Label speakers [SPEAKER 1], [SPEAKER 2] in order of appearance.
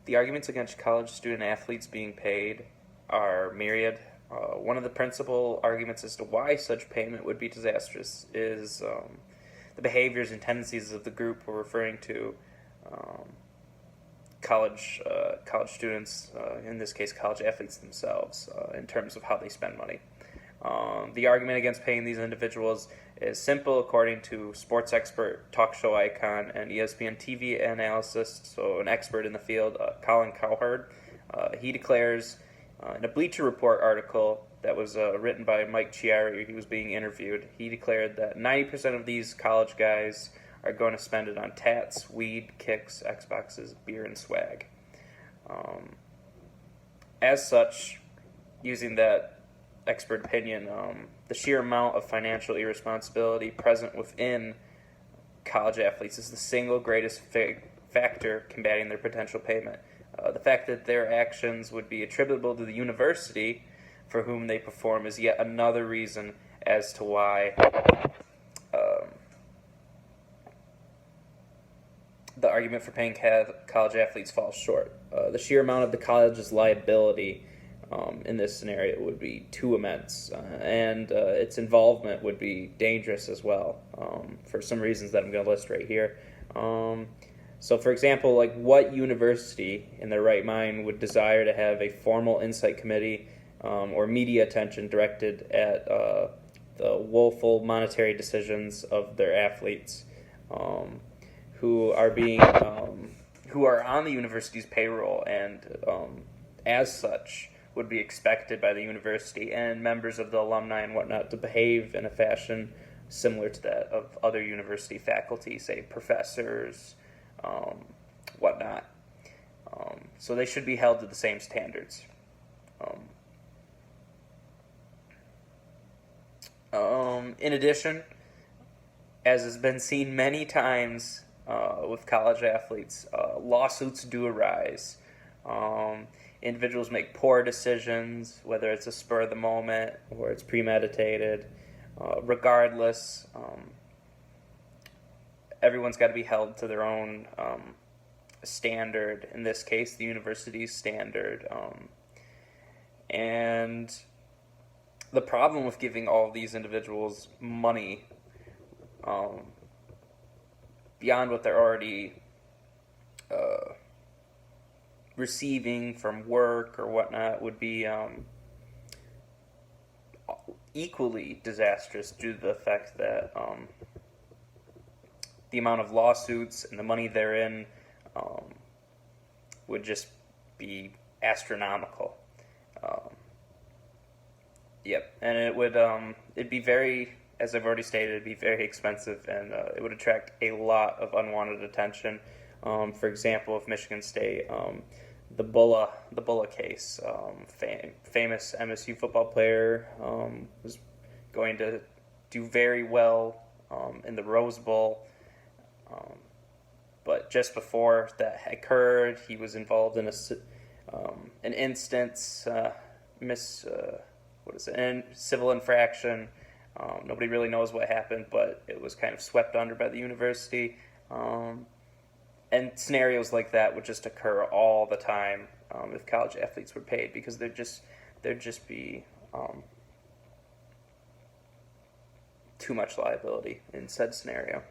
[SPEAKER 1] The arguments against college student athletes being paid are myriad. One of the principal arguments as to why such payment would be disastrous is the behaviors and tendencies of the group we're referring to, um, college students, in this case, college athletes themselves, in terms of how they spend money. The argument against paying these individuals is simple, according to sports expert, talk show icon, and ESPN TV analyst, so an expert in the field, Colin Cowherd. He declares in a Bleacher Report article that was written by Mike Chiari, he was being interviewed, he declared that 90% of these college guys are going to spend it on tats, weed, kicks, Xboxes, beer, and swag. As such, using that expert opinion, the sheer amount of financial irresponsibility present within college athletes is the single greatest factor combating their potential payment. The fact that their actions would be attributable to the university for whom they perform is yet another reason as to why the argument for paying college athletes falls short. The sheer amount of the college's liability in this scenario would be too immense, and its involvement would be dangerous as well, for some reasons that I'm going to list right here. So, for example, like what university in their right mind would desire to have a formal insight committee or media attention directed at the woeful monetary decisions of their athletes, who are being who are on the university's payroll and as such would be expected by the university and members of the alumni and whatnot to behave in a fashion similar to that of other university faculty, say professors, whatnot. So they should be held to the same standards. In addition, as has been seen many times with college athletes, lawsuits do arise. Individuals make poor decisions, whether it's a spur of the moment or it's premeditated. Regardless, everyone's got to be held to their own standard. In this case, the university's standard. And the problem with giving all of these individuals money beyond what they're already receiving from work or whatnot would be equally disastrous due to the fact that the amount of lawsuits and the money therein would just be astronomical. Yep, and it would it'd be very, as I've already stated, it'd be very expensive, and it would attract a lot of unwanted attention. For example, if Michigan State, the Bulla case, famous MSU football player, was going to do very well in the Rose Bowl, but just before that occurred, he was involved in an instance, civil infraction. Nobody really knows what happened, but it was kind of swept under by the university. And scenarios like that would just occur all the time if college athletes were paid, because there'd just be too much liability in said scenario.